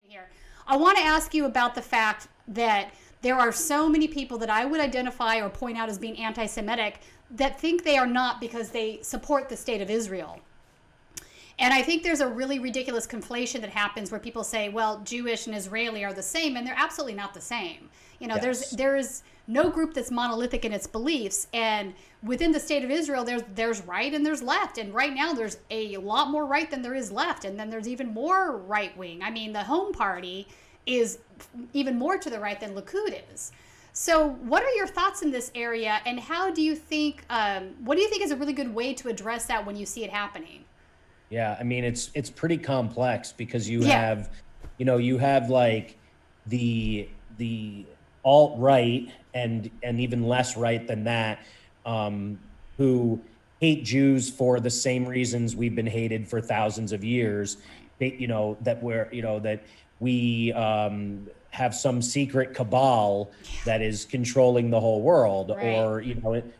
Here, I want to ask you about the fact that there are so many people that I would identify or point out as being anti-Semitic that think they are not because they support the state of Israel. And I think there's a really ridiculous conflation that happens where people say, well, Jewish and Israeli are the same, and they're absolutely not the same. You know, Yes. there's no group that's monolithic in its beliefs, and within the state of Israel, there's right and there's left, and right now there's a lot more right than there is left, and then there's even more right wing. I mean, the Home Party is even more to the right than Likud is. So, what are your thoughts in this area, and how do you think? What do you think is a really good way to address that when you see it happening? Yeah, I mean it's pretty complex because Yeah. you have like the alt right and even less right than that, who hate Jews for the same reasons we've been hated for thousands of years. That we have some secret cabal that is controlling the whole world, Right. or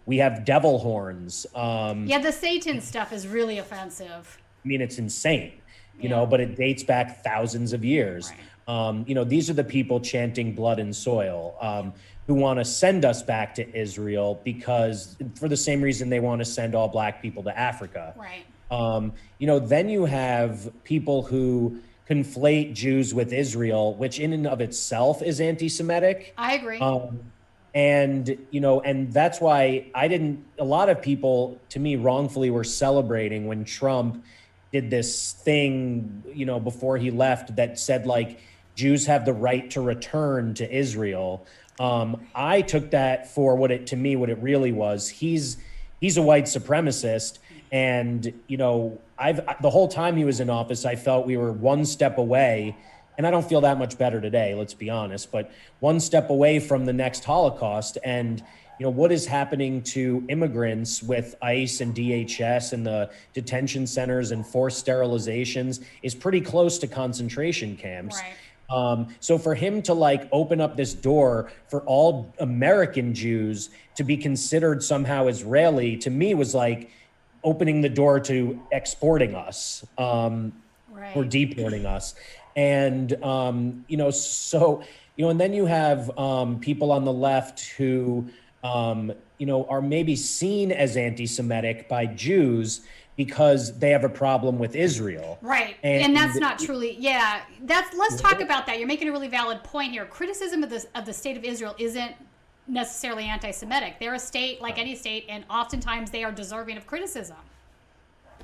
we have devil horns. Yeah, the Satan stuff is really offensive. I mean, it's insane, Yeah. but it dates back thousands of years. Right. These are the people chanting blood and soil, who want to send us back to Israel because for the same reason they want to send all black people to Africa. Right. Then you have people who conflate Jews with Israel, which in and of itself is anti-Semitic. I agree. And that's why a lot of people, to me, wrongfully were celebrating when Trump did this thing, before he left that said like Jews have the right to return to Israel. I took that for what it really was. He's a white supremacist. And, the whole time he was in office, I felt we were one step away, and I don't feel that much better today, let's be honest, but one step away from the next Holocaust. And, what is happening to immigrants with ICE and DHS and the detention centers and forced sterilizations is pretty close to concentration camps. Right. So for him to like open up this door for all American Jews to be considered somehow Israeli, to me was like opening the door to exporting us, Right. or deporting us. And, and then you have people on the left who, are maybe seen as anti-Semitic by Jews because they have a problem with Israel. Right. And that's not truly, yeah. Let's talk about that. You're making a really valid point here. Criticism of the state of Israel isn't necessarily anti-Semitic. They're a state like any state, and oftentimes they are deserving of criticism.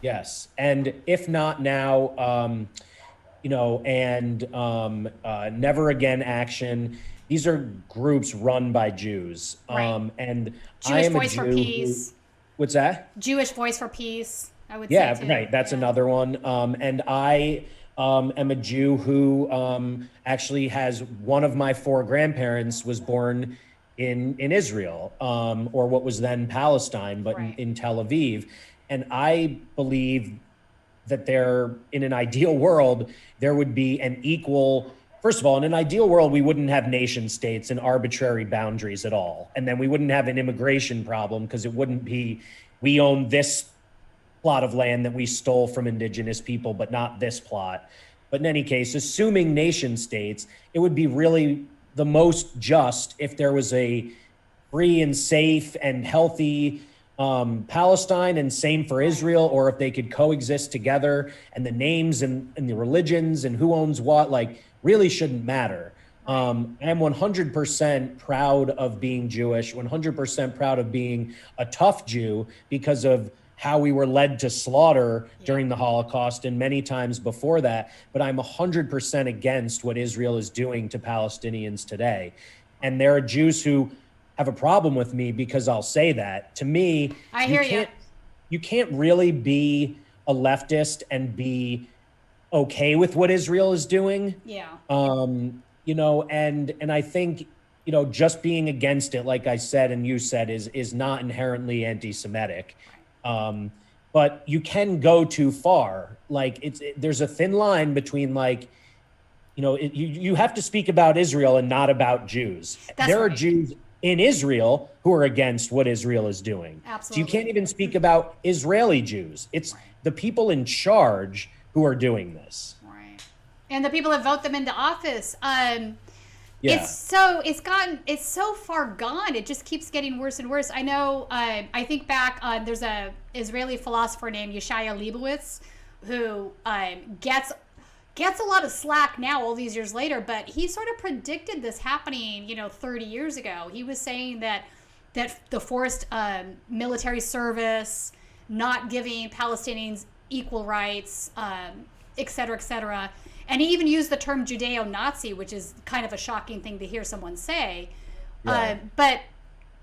Yes. And if not now, Never Again Action. These are groups run by Jews. Right. And I Jewish am a Voice for Jew Peace. What's that? Jewish Voice for Peace, I would Yeah, say too. right. That's Yeah. another one. And I am a Jew who actually has one of my four grandparents was born in Israel, or what was then Palestine, but Right. in Tel Aviv. And I believe that in an ideal world, there would be an equal. First of all, in an ideal world, we wouldn't have nation states and arbitrary boundaries at all. And then we wouldn't have an immigration problem because it wouldn't be, we own this plot of land that we stole from indigenous people, but not this plot. But in any case, assuming nation states, it would be really the most just if there was a free and safe and healthy Palestine, and same for Israel, or if they could coexist together, and the names and the religions and who owns what, like, really shouldn't matter. I am 100% proud of being Jewish, 100% proud of being a tough Jew because of how we were led to slaughter during the Holocaust and many times before that. But I'm 100% against what Israel is doing to Palestinians today. And there are Jews who have a problem with me because I'll say that. To me, I hear you. You can't really be a leftist and be okay with what Israel is doing. Yeah. And I think, just being against it, like I said, and you said, is not inherently anti-Semitic. But you can go too far. Like there's a thin line between like, you have to speak about Israel and not about Jews. There are right. Jews in Israel who are against what Israel is doing. Absolutely. So you can't even speak about Israeli Jews. It's the people in charge who are doing this. Right. and the people that vote them into office. Yeah. It's so far gone. It just keeps getting worse and worse. I know. I think back. There's a Israeli philosopher named Yeshaya Leibowitz who gets a lot of slack now all these years later, but he sort of predicted this happening, 30 years ago. He was saying that the forced military service, not giving Palestinians equal rights, et cetera, et cetera. And he even used the term Judeo-Nazi, which is kind of a shocking thing to hear someone say. Yeah. But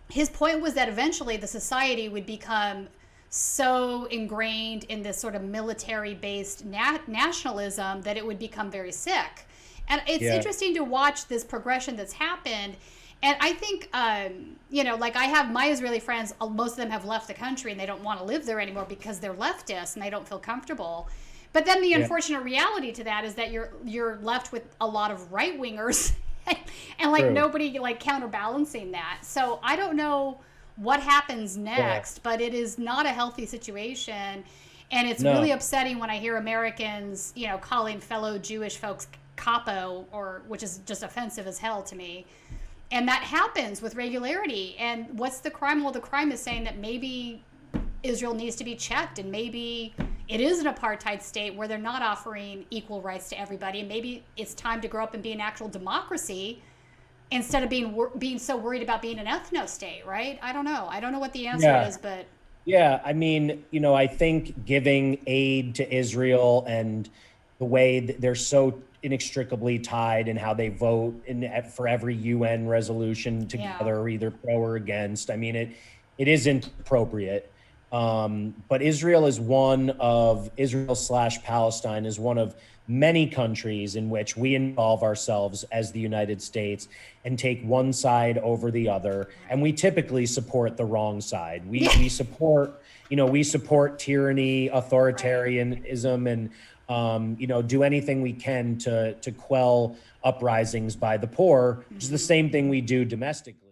his point was that eventually the society would become so ingrained in this sort of military-based nationalism that it would become very sick. And it's interesting to watch this progression that's happened. And I think, like I have my Israeli friends, most of them have left the country and they don't want to live there anymore because they're leftists and they don't feel comfortable. But then the unfortunate reality to that is that you're left with a lot of right-wingers and like nobody like counterbalancing that. So I don't know what happens next, but it is not a healthy situation. And it's really upsetting when I hear Americans, calling fellow Jewish folks capo, which is just offensive as hell to me. And that happens with regularity. And what's the crime? Well, the crime is saying that maybe Israel needs to be checked, and maybe it is an apartheid state where they're not offering equal rights to everybody. And maybe it's time to grow up and be an actual democracy instead of being so worried about being an ethno state, right? I don't know. I don't know what the answer is, but yeah, I mean, I think giving aid to Israel and the way that they're so inextricably tied in how they vote for every UN resolution together, either pro or against. I mean, it isn't appropriate. But Israel / Palestine is one of many countries in which we involve ourselves as the United States and take one side over the other. And we typically support the wrong side. We support tyranny, authoritarianism, and do anything we can to quell uprisings by the poor, which is the same thing we do domestically.